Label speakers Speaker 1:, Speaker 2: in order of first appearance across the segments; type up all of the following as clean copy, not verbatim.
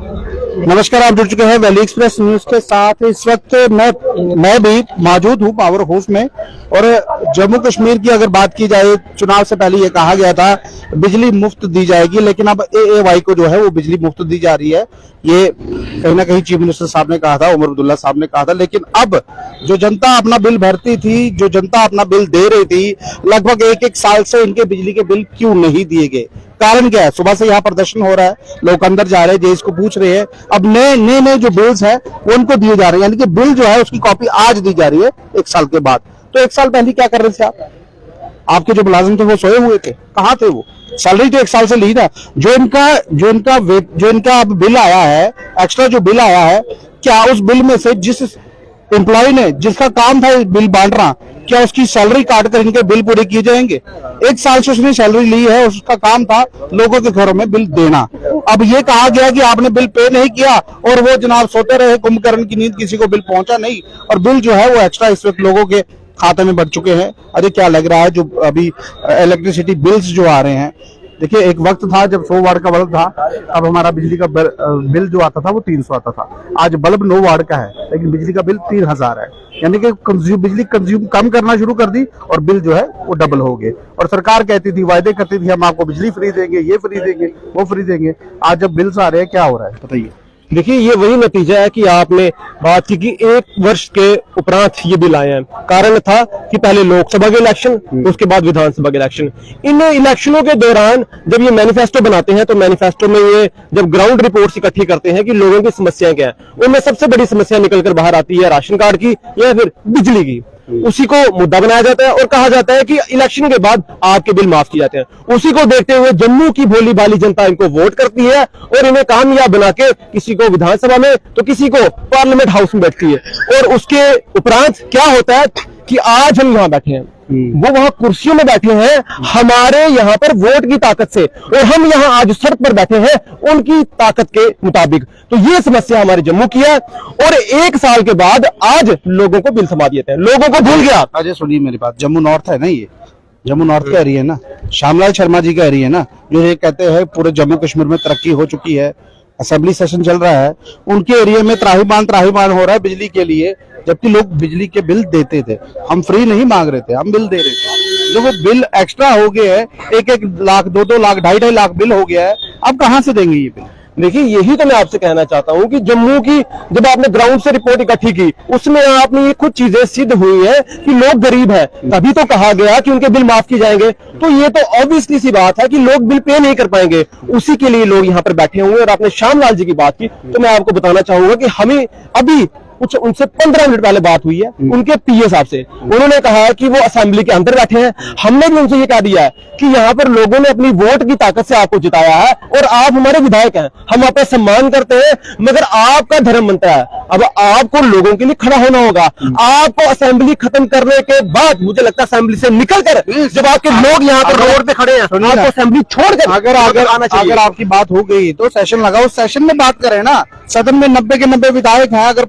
Speaker 1: नमस्कार, आप जुड़ चुके हैं वैली एक्सप्रेस न्यूज के साथ। इस वक्त मैं भी मौजूद हूं पावर हाउस में। और जम्मू कश्मीर की अगर बात की जाए, चुनाव से पहले ये कहा गया था बिजली मुफ्त दी जाएगी, लेकिन अब एएवाई को जो है वो बिजली मुफ्त दी जा रही है। ये कहीं ना कहीं चीफ मिनिस्टर साहब ने कहा था, उमर अब्दुल्ला साहब ने कहा था। लेकिन अब जो जनता अपना बिल भरती थी, जो जनता अपना बिल दे रही थी, लगभग एक साल से इनके बिजली के बिल क्यों नहीं दिए गए? कारण क्या है? सुबह से यहाँ प्रदर्शन हो रहा है, लोग अंदर जा रहे हैं, जेस को पूछ रहे हैं। अब नए जो बिल्स हैं वो उनको दिए जा रहे हैं, यानी कि बिल जो है उसकी कॉपी आज दी जा रही है एक साल के बाद। तो एक साल पहले क्या कर रहे थे आप? आपके जो मुलाजिम थे वो सोए हुए थे, कहाँ थे वो? सैलरी तो एक साल से ली ना। जो इनका अब बिल आया है, एक्स्ट्रा जो बिल आया है, क्या उस बिल में से जिस एम्प्लॉय ने जिसका काम था बिल बांटना, क्या उसकी सैलरी काट कर इनके बिल पूरे किए जाएंगे? एक साल से उसने सैलरी ली है, उसका काम था लोगों के घरों में बिल देना। अब ये कहा गया कि आपने बिल पे नहीं किया और वो जनाब सोते रहे कुंभकर्ण की नींद, किसी को बिल पहुंचा नहीं, और बिल जो है वो एक्स्ट्रा इस वक्त लोगों के खाते में बढ़ चुके हैं। अरे क्या लग रहा है जो अभी इलेक्ट्रिसिटी बिल्स जो आ रहे हैं? देखिए, एक वक्त था जब 100 वाट का बल्ब था, अब हमारा बिजली का बिल जो आता था वो 300 आता था। आज बल्ब 9 वाट का है लेकिन बिजली का बिल 3000 है। यानी कि बिजली कंज्यूम कम करना शुरू कर दी और बिल जो है वो डबल हो गए। और सरकार कहती थी, वायदे करती थी, हम आपको बिजली फ्री देंगे, ये फ्री देंगे, वो फ्री देंगे। आज जब बिल्स आ रहे हैं, क्या हो रहा है बताइए?
Speaker 2: देखिए, ये वही नतीजा है कि आपने बात की कि एक वर्ष के उपरांत ये बिल आए हैं। कारण था कि पहले लोकसभा के इलेक्शन, उसके बाद विधानसभा के इलेक्शन। इन इलेक्शनों के दौरान जब ये मैनिफेस्टो बनाते हैं तो मैनिफेस्टो में ये जब ग्राउंड रिपोर्ट्स इकट्ठी करते हैं कि लोगों की समस्याएं क्या है, उनमें सबसे बड़ी समस्या निकलकर बाहर आती है राशन कार्ड की या फिर बिजली की। उसी को मुद्दा बनाया जाता है और कहा जाता है कि इलेक्शन के बाद आपके बिल माफ किए जाते हैं। उसी को देखते हुए जम्मू की भोली भाली जनता इनको वोट करती है और इन्हें कामयाब बना के किसी को विधानसभा में तो किसी को पार्लियामेंट हाउस में बैठती है। और उसके उपरांत क्या होता है कि आज हम यहाँ बैठे हैं, वो वहां कुर्सियों में बैठे हैं हमारे यहाँ पर वोट की ताकत से, और हम यहाँ आज सड़क पर बैठे हैं उनकी ताकत के मुताबिक। तो ये समस्या हमारे जम्मू की है। और एक साल के बाद आज लोगों को बिल थमा दिए थे, लोगों को भूल गया।
Speaker 1: अजय सुनिए मेरी बात, जम्मू नॉर्थ है ना, ये जम्मू नॉर्थ का एरिया है ना, श्यामलाल शर्मा जी का एरिया है ना, जो ये कहते हैं पूरे जम्मू कश्मीर में तरक्की हो चुकी है, असेंबली सेशन चल रहा है, उनके एरिया में त्राहीमाम हो रहा है बिजली के लिए, जबकि लोग बिजली के बिल देते थे। हम फ्री नहीं मांग रहे थे, हम बिल दे रहे थे। जो वो बिल एक्स्ट्रा हो गया है, 1-1 लाख 2-2 लाख 2.5 लाख बिल हो गया है, अब कहां से देंगे ये बिल?
Speaker 2: देखिए, यही तो मैं आपसे कहना चाहता हूं कि जम्मू की जब आपने ग्राउंड से रिपोर्ट इकट्ठी की, उसमें आपने ये कुछ चीजें सिद्ध हुई है कि लोग गरीब हैं, तभी तो कहा गया कि उनके बिल माफ किए जाएंगे। तो ये तो ऑब्वियसली सी बात है कि लोग बिल पे नहीं कर पाएंगे, उसी के लिए लोग यहाँ पर बैठे हुए हैं। और आपने श्यामलाल जी की बात की तो मैं आपको बताना चाहूंगा कि हमें अभी कुछ उनसे 15 मिनट पहले बात हुई है उनके पीए साहब से। उन्होंने कहा है कि वो असेंबली के अंदर बैठे हैं। हमने भी उनसे ये कह दिया है कि यहाँ पर लोगों ने अपनी वोट की ताकत से आपको जिताया है और आप हमारे विधायक हैं, हम आपका सम्मान करते हैं, मगर आपका धर्म बनता है अब आपको लोगों के लिए खड़ा होना होगा। आपको असेंबली खत्म करने के बाद, मुझे लगता है असेंबली से निकलकर जब आपके लोग यहाँ पर रोड पे खड़े हैं, आपको असेंबली छोड़कर
Speaker 1: अगर आपकी बात हो गई तो सेशन लगाओ, सेशन में बात करें ना। सदन में 90 के 90 विधायक हैं, अगर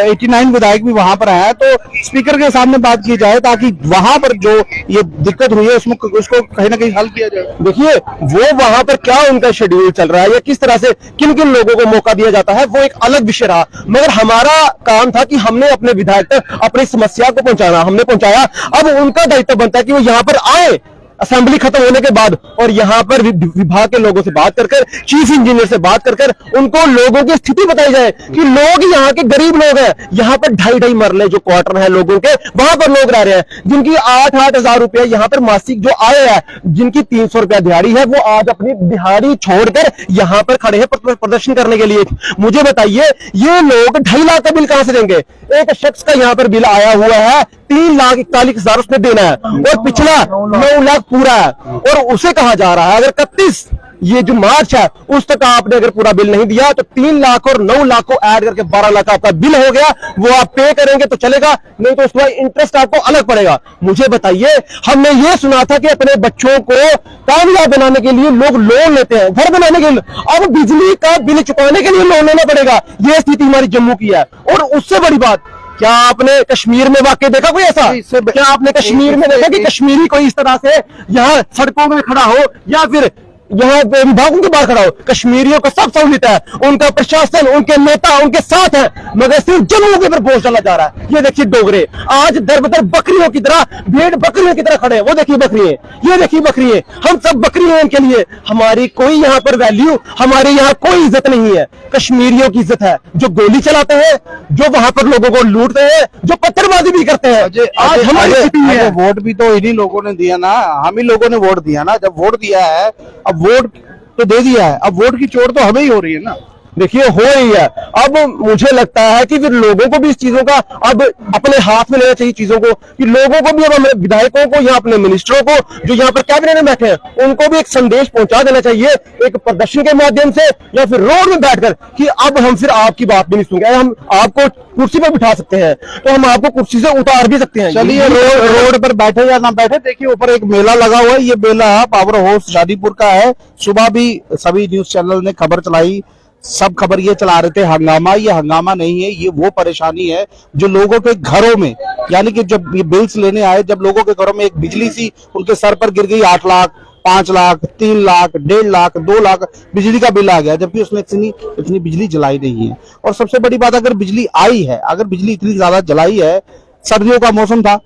Speaker 1: 89 विधायक भी वहां पर है तो स्पीकर के सामने बात की जाए, ताकि वहां पर जो ये दिक्कत हुई है उसको कहीं ना कहीं हल किया जाए।
Speaker 2: देखिए, वो वहां पर क्या उनका शेड्यूल चल रहा है या किस तरह से किन किन लोगों को मौका दिया जाता है, वो एक अलग विषय रहा। मगर हमारा काम था कि हमने अपने विधायक तक अपनी समस्या को पहुंचाना, हमने पहुंचाया। अब उनका दायित्व बनता है कि वो यहाँ पर आए असेंबली खत्म होने के बाद और यहाँ पर विभाग के लोगों से बात कर चीफ इंजीनियर से बात कर उनको लोगों की स्थिति बताई जाए कि लोग यहाँ के गरीब लोग हैं, यहाँ पर 2.5 मरले जो क्वार्टर है लोगों के, वहां पर लोग रह रहे हैं, जिनकी 8-8 हजार रुपया यहाँ पर मासिक जो आय है, जिनकी 300 रुपया दिहाड़ी है, वो आज अपनी दिहाड़ी छोड़कर यहाँ पर खड़े हैं प्रदर्शन करने के लिए। मुझे बताइए, ये लोग 2.5 लाख का बिल कहां से देंगे? एक शख्स का यहाँ पर बिल आया हुआ है 3,41,000 उसने देना है और पिछला 9 लाख पूरा है, और उसे कहा जा रहा है अगर 31 ये जो मार्च है उस तक आपने अगर पूरा बिल नहीं दिया तो 3 लाख और 9 लाख को ऐड करके 12 लाख आपका बिल हो गया। वो आप पे करेंगे तो चलेगा, नहीं तो उसका इंटरेस्ट आपको अलग पड़ेगा। मुझे बताइए, हमने ये सुना था कि अपने बच्चों को कामयाब बनाने के लिए लोग लोन लेते हैं, घर बनाने के लिए, अब बिजली का बिल चुकाने के लिए लोन लेना पड़ेगा। ये स्थिति हमारी जम्मू की है। और उससे बड़ी बात, क्या आपने कश्मीर में वाकई देखा कोई ऐसा? क्या आपने कश्मीर में देखा कि कश्मीरी कोई इस तरह से यहाँ सड़कों में खड़ा हो या फिर यहाँ पे विभागों के बाहर खड़ा हो, कश्मीरियों को सब सहूलियत है, उनका प्रशासन, उनके नेता उनके साथ है, मगर सिर्फ जम्मू के ऊपर बोझ चला जा रहा है। ये देखिए डोगरे आज दर बदर बकरियों की तरह, भेड़ बकरियों की तरह खड़े हैं। वो देखिए बकरी है, ये देखिए बकरी है, हम सब बकरी हैं इनके लिए। हमारी कोई यहाँ पर वैल्यू, हमारे यहाँ कोई इज्जत नहीं है। कश्मीरियों की इज्जत है, जो गोली चलाते हैं, जो वहां पर लोगों को लूटते हैं, जो पत्थरबाजी भी करते हैं। आज हमारी स्थिति है।
Speaker 1: वोट भी तो इन्हीं लोगों ने दिया ना, हम ही लोगों ने वोट दिया ना। जब वोट दिया है, अब वोट तो दे दिया है, अब वोट की चोट तो हमें ही हो रही है ना।
Speaker 2: देखिए हो रही है। अब मुझे लगता है कि फिर लोगों को भी इस चीजों का अब अपने हाथ में लेना चाहिए चीजों को, कि लोगों को भी, अब हमारे विधायकों को या अपने मिनिस्टरों को जो यहाँ पर कैबिनेट में बैठे हैं, उनको भी एक संदेश पहुंचा देना चाहिए, एक प्रदर्शन के माध्यम से या फिर रोड में बैठकर, कि अब हम फिर आपकी बात भी नहीं सुनेंगे। हम आपको कुर्सी पर बिठा सकते हैं तो हम आपको कुर्सी से उतार भी सकते हैं।
Speaker 1: चलिए रोड पर बैठे या ना बैठे, देखिए ऊपर एक मेला लगा हुआ है। ये मेला पावर हाउस शादीपुर का है। सुबह भी सभी न्यूज चैनल ने खबर चलाई, सब खबर ये चला रहे थे हंगामा। ये हंगामा नहीं है, ये वो परेशानी है जो लोगों के घरों में, यानी कि जब ये बिल्स लेने आए, जब लोगों के घरों में एक बिजली सी उनके सर पर गिर गई, 8 लाख 5 लाख 3 लाख 1.5 लाख 2 लाख बिजली का बिल आ गया, जबकि उसने इतनी बिजली जलाई नहीं है। और सबसे बड़ी बात, अगर बिजली आई है, अगर बिजली इतनी ज्यादा जलाई है, सर्दियों का मौसम था,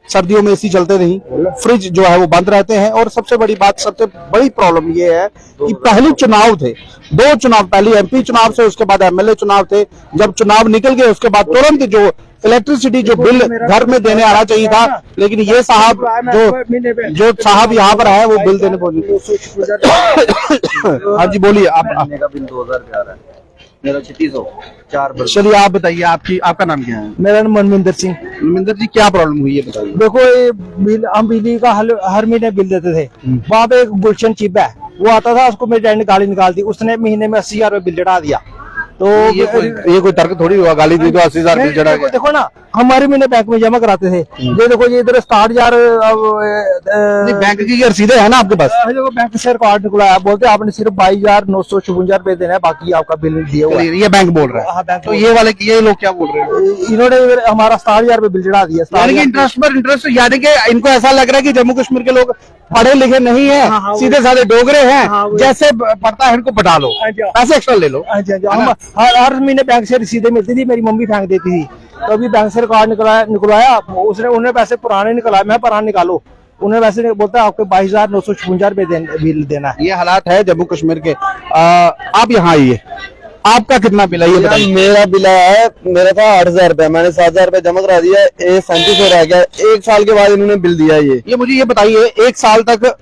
Speaker 1: सर्दियों में एसी चलते नहीं, फ्रिज जो है वो बंद रहते हैं। और सबसे बड़ी बात, सबसे बड़ी प्रॉब्लम ये है कि पहले चुनाव थे, 2 चुनाव, पहले एमपी चुनाव से, उसके बाद एमएलए चुनाव थे। जब चुनाव निकल गए उसके बाद तुरंत जो इलेक्ट्रिसिटी जो बिल घर में देने आना चाहिए था, लेकिन ये साहब जो साहब यहाँ पर है वो बिल देने पहुंचे। हाँ जी बोलिए आप।
Speaker 3: का बिल 2000 का आ रहा है, मेरा 3604।
Speaker 1: चलिए आप बताइए, आपका नाम क्या है?
Speaker 4: मेरा नाम मनविंदर सिंह।
Speaker 1: मनविंदर जी, क्या प्रॉब्लम हुई है बताइए।
Speaker 4: देखो ये बिल, हम बिजली का हर महीने बिल देते थे। वहाँ पे एक गुलशन चिप है, वो आता था, उसको मेरे डैड ने गाली निकाल दी, उसने महीने में 80,000 रुपए बिल चढ़ा दिया। तो
Speaker 1: ये कोई तर्क थोड़ी हुआ, गाली दी तो 80,000 बिल चढ़ा गया।
Speaker 4: देखो ना, हमारे महीने बैंक में जमा कराते थे। ये देखो, ये इधर 60,000
Speaker 1: बैंक की रसीदें है ना आपके पास?
Speaker 4: देखो बैंक से रिकॉर्ड निकला है, बोलते आपने सिर्फ 22,956 रुपए देना है, बाकी आपका बिल नहीं दिया हुआ है।
Speaker 1: ये बैंक बोल रहा है।
Speaker 4: हाँ, बैंक
Speaker 1: तो ये वाले ये लोग क्या बोल रहे हैं?
Speaker 4: इन्होंने हमारा 60,000 रुपए बिल चढ़ा दिया।
Speaker 1: यानी कि इंटरेस्ट पर इंटरेस्ट, यानी कि इनको ऐसा लग रहा है कि जम्मू कश्मीर के लोग पढ़े लिखे नहीं है,
Speaker 4: हाँ,
Speaker 1: सीधे साधे डोगरे हैं,
Speaker 4: हाँ,
Speaker 1: जैसे पड़ता है इनको पटा लो, पैसे एक्स्ट्रा ले लो।
Speaker 4: हर महीने बैंक से रसीदें मिलती थी, मेरी मम्मी फेंक देती थी। तो अभी बैंक से रिकॉर्ड निकलवाया, उसने उन्हें पैसे पुराने निकलाए, मैं पुराने निकालो, उन्हें वैसे बोलता है आपको 22,956 रुपए बिल देना है।
Speaker 1: ये हालात है जम्मू कश्मीर के। आप यहाँ आइए, आपका कितना बिल है ये बताइए।
Speaker 3: मेरा बिल है, मेरा था 8,000 रुपए, मैंने 7,000 रुपए जमा करा दिया, 37 रह गया। 1 साल के बाद इन्होंने बिल दिया। ये
Speaker 1: मुझे ये बताइए, 1 साल तक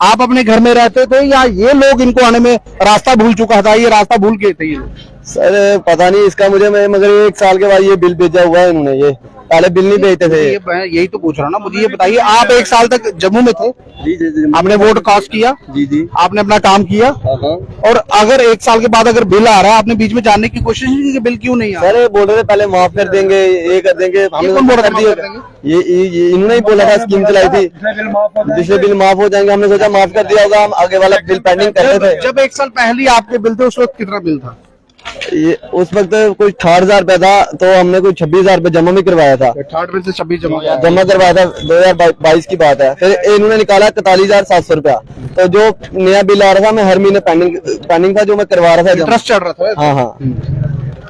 Speaker 1: आप अपने घर में रहते थे या ये लोग इनको आने में रास्ता भूल चुका था? ये रास्ता भूल गए थे ये लोग?
Speaker 3: सर पता नहीं इसका मुझे, मगर 1 साल के बाद ये बिल भेजा हुआ है इन्होंने। ये पहले बिल नहीं भेजते थे।
Speaker 1: यही तो पूछ रहा हूँ ना। मुझे ये बताइए, आप 1 साल तक जम्मू में थे?
Speaker 3: जी जी जी।
Speaker 1: आपने वोट कास्ट किया?
Speaker 3: जी जी।
Speaker 1: आपने अपना काम किया? और अगर 1 साल के बाद अगर बिल आ रहा है, आपने बीच में जानने की कोशिश नहीं की कि बिल क्यों नहीं आ रहा?
Speaker 3: सर बोल रहे थे पहले माफ कर देंगे, ये कर देंगे, हमने
Speaker 1: कौन बोल रहा था
Speaker 3: कर दिया।
Speaker 1: माफ कर
Speaker 3: ये इन्होंने ही बोला था, स्कीम चलाई थी, जिससे बिल माफ हो जाएंगे। हमने सोचा माफ कर दिया होगा, हम आगे वाला बिल पेंडिंग कर रहे थे।
Speaker 1: जब 1 साल पहले आपके बिल थे, उस वक्त कितना बिल था?
Speaker 3: ये उस वक्त कुछ 68,000 रुपया था, तो हमने कुछ 26,000 रुपए जमा भी करवाया था।
Speaker 1: 68 में से 26 जमा
Speaker 3: करवाया था, 2022 की बात है। फिर इन्होंने निकाला 41,700 रुपया। तो जो नया बिल आ रहा था, मैं हर महीने पेंडिंग था, जो मैं करवा रहा था,
Speaker 1: इंटरेस्ट चढ़ रहा था।
Speaker 3: हाँ हाँ।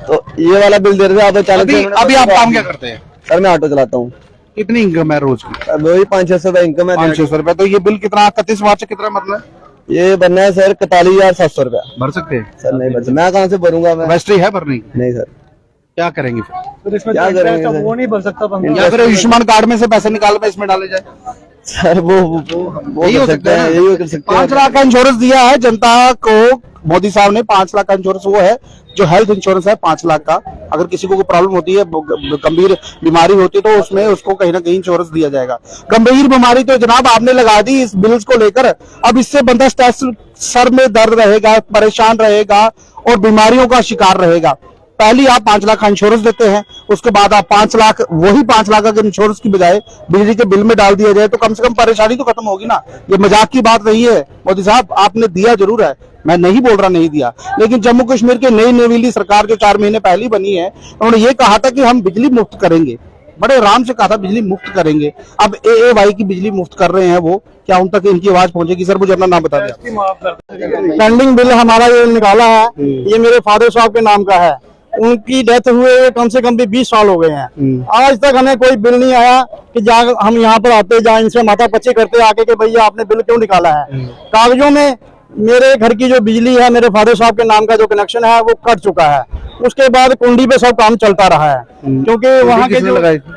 Speaker 3: तो ये वाला बिल दे रहे थे।
Speaker 1: अभी आप काम क्या करते हैं?
Speaker 3: सर मैं ऑटो चलाता हूँ।
Speaker 1: कितनी इनकम है रोज की?
Speaker 3: वही 500-600 रुपए इनकम है।
Speaker 1: 500 रुपए। तो ये बिल कितना 31 मार्च से कितना मतलब है?
Speaker 3: ये बनना है सर 41,700 रुपया।
Speaker 1: भर सकते हैं?
Speaker 3: सर नहीं भर सकते, मैं कहाँ से भरूंगा? मैं
Speaker 1: रजिस्ट्री है भरने की?
Speaker 3: नहीं सर।
Speaker 1: क्या करेंगे फिर?
Speaker 3: क्या करेंगे सर?
Speaker 4: वो नहीं भर सकता,
Speaker 1: या फिर आयुष्मान कार्ड में से पैसे निकाल कर इसमें डाले जाए?
Speaker 3: सर वो
Speaker 1: यही हो
Speaker 3: कर
Speaker 1: सकता है ना?
Speaker 3: यही कर सकते हैं।
Speaker 1: 5 लाख का इंश्योरेंस दिया है जनता को मोदी साहब ने। 5 लाख का इंश्योरेंस वो है जो हेल्थ इंश्योरेंस है 5 लाख का। अगर किसी को कोई प्रॉब्लम होती है, गंभीर बीमारी होती है, तो उसमें उसको कहीं ना कहीं इंश्योरेंस दिया जाएगा। गंभीर बीमारी तो जनाब आपने लगा दी इस बिल्स को लेकर। अब इससे बंदा स्ट्रेस, सर में दर्द रहेगा, परेशान रहेगा और बीमारियों का शिकार रहेगा। पहले आप 5 लाख का इंश्योरेंस देते हैं, उसके बाद आप 5 लाख, वही 5 लाख अगर इंश्योरेंस की बजाय बिजली के बिल में डाल दिया जाए, तो कम से कम परेशानी तो खत्म होगी ना। ये मजाक की बात नहीं है मोदी साहब, आपने दिया जरूर है, मैं नहीं बोल रहा नहीं दिया, लेकिन जम्मू कश्मीर की नई नवीली सरकार जो 4 महीने पहले बनी है, उन्होंने ये कहा था कि हम बिजली मुफ्त करेंगे। बड़े आराम से कहा था बिजली मुफ्त करेंगे। अब एएवाई की बिजली मुफ्त कर रहे हैं वो, क्या उन तक इनकी आवाज पहुंचेगी? सर मुझे अपना नाम बता दें।
Speaker 4: पेंडिंग बिल हमारा ये निकाला है, ये मेरे फादर साहब के नाम का है। उनकी डेथ हुए कम से कम भी 20 साल हो गए हैं। आज तक हमें कोई बिल नहीं आया कि जा हम यहाँ पर आते जहाँ इनसे माथा पच्ची करते आके कि भैया आपने बिल क्यों निकाला है। कागजों में मेरे घर की जो बिजली है, मेरे फादर साहब के नाम का जो कनेक्शन है वो कट चुका है। उसके बाद कुंडी पे सब काम चलता रहा है, क्योंकि वहाँ के जो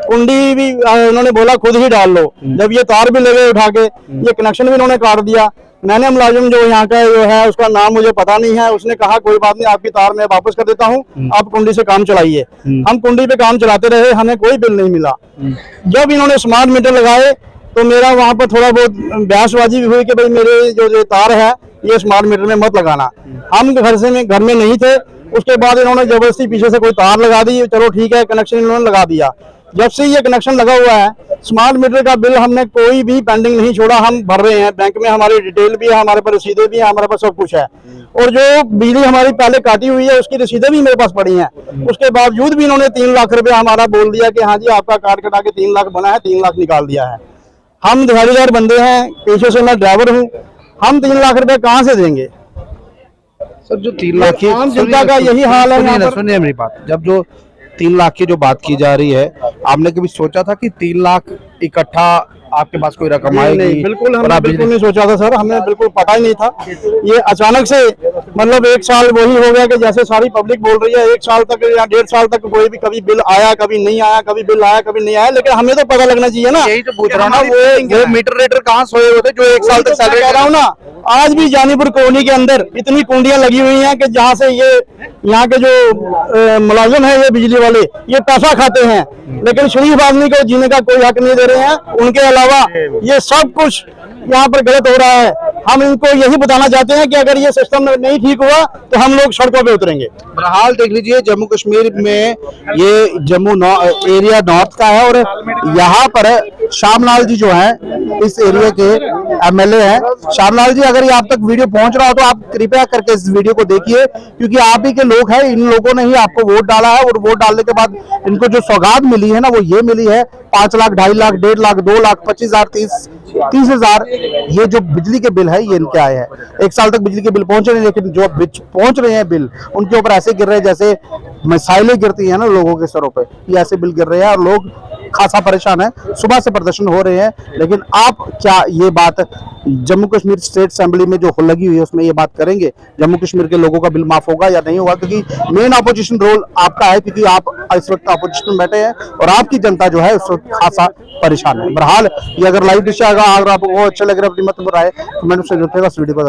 Speaker 4: कुंडी भी उन्होंने बोला खुद ही डाल लो। जब ये तार भी लगे उठा के, ये कनेक्शन भी इन्होंने काट दिया। मैंने मुलाजिम जो यहाँ का जो है उसका नाम मुझे पता नहीं है, उसने कहा कोई बात नहीं, आपकी तार मैं वापस कर देता हूँ, आप कुंडी से काम चलाइए। हम कुंडी पे काम चलाते रहे, हमें कोई बिल नहीं मिला। जब इन्होंने स्मार्ट मीटर लगाए तो मेरा वहाँ पर थोड़ा बहुत बहसबाजी भी हुई कि भाई मेरे जो तार है ये स्मार्ट मीटर में मत लगाना। हम घर में नहीं थे। उसके बाद इन्होंने जबरदस्ती पीछे से कोई तार लगा दी। चलो ठीक है, कनेक्शन इन्होंने लगा दिया। जब से ये कनेक्शन लगा हुआ है, स्मार्ट मीटर का बिल हमने कोई भी पेंडिंग नहीं छोड़ा, हम भर रहे हैं। बैंक में हमारी डिटेल भी है, हमारे पास रसीदें भी है, हमारे पास सब कुछ है। और जो बिजली हमारी पहले काटी हुई है उसकी रसीदें भी मेरे पास पड़ी हैं। उसके बावजूद भी इन्होंने 3 लाख रुपया हमारा बोल दिया कि हाँ जी आपका कार्ड कटा के 3 लाख बना है, 3 लाख निकाल दिया है। हम दिहाड़ीदार बंदे हैं, पेशे से मैं ड्राइवर हूँ, हम 3 लाख रुपए कहाँ से देंगे?
Speaker 1: सर जो 3 लाख की
Speaker 4: आम जनता का यही हाल है।
Speaker 1: सुनिए मेरी बात, जब जो 3 लाख की जो बात की जा रही है, आपने कभी सोचा था कि 3 लाख इकट्ठा आपके पास कोई रकम आएगी?
Speaker 4: नहीं, बिल्कुल हमने बिल्कुल नहीं सोचा था सर, हमें बिल्कुल पता ही नहीं था। ये अचानक से मतलब 1 साल वही हो गया कि जैसे सारी पब्लिक बोल रही है, 1 साल तक या 1.5 साल तक कोई भी कभी बिल आया कभी नहीं आया, कभी बिल आया कभी नहीं आया। लेकिन हमें तो पता लगना चाहिए ना।
Speaker 1: यही तो पूछ रहा हूँ, वो मीटर रेटर कहाँ सोए होते जो 1 साल तक सैलरी
Speaker 4: कह रहा हूँ ना। आज भी जानीपुर कॉलोनी के अंदर इतनी कुंडियां लगी हुई हैं कि जहाँ से ये यहाँ के जो मुलाजिम है ये बिजली वाले, ये पैसा खाते हैं, लेकिन शरीफ आदमी को जीने का कोई हक नहीं दे रहे हैं। उनके अलावा ये सब कुछ यहाँ पर गलत हो रहा है। हम इनको यही बताना चाहते हैं कि अगर ये सिस्टम नहीं ठीक हुआ तो हम लोग सड़कों पे उतरेंगे।
Speaker 1: बहरहाल देख लीजिए, जम्मू कश्मीर में ये जम्मू एरिया नॉर्थ का है और यहाँ पर श्यामलाल जी जो है इस एरिया के एमएलए हैं। श्यामलाल जी, अगर ये आप तक वीडियो पहुंच रहा हो तो आप कृपया करके इस वीडियो को देखिए, क्योंकि आप ही के लोग हैं। इन लोगों ने ही आपको वोट डाला है और वोट डालने के बाद इनको जो सौगात मिली है ना वो ये मिली है 5 लाख, 2.5 लाख, 1.5 लाख, 2 लाख, 25,000, 30,000। ये जो बिजली के बिल है ये इनके आए हैं। 1 साल तक बिजली के बिल पहुंच रहे हैं, लेकिन जो पहुंच रहे हैं बिल उनके ऊपर ऐसे गिर रहे हैं जैसे मिसाइलें गिरती है ना लोगों के सरों पे, ये ऐसे बिल गिर रहे हैं और लोग खासा परेशान है। सुबह से प्रदर्शन हो रहे हैं, लेकिन आप क्या ये बात जम्मू कश्मीर स्टेट असेंबली में जो लगी हुई है उसमें ये बात करेंगे जम्मू कश्मीर के लोगों का बिल माफ होगा या नहीं होगा? क्योंकि मेन अपोजिशन रोल आपका है, क्योंकि आप इस वक्त अपोजिशन में बैठे हैं और आपकी जनता जो है उस वक्त खासा परेशान है। बहरहाल ये अगर लाइव डिश अगर आपको अच्छा लग रहा है अपनी मत राय तो मैंने उससे वीडियो को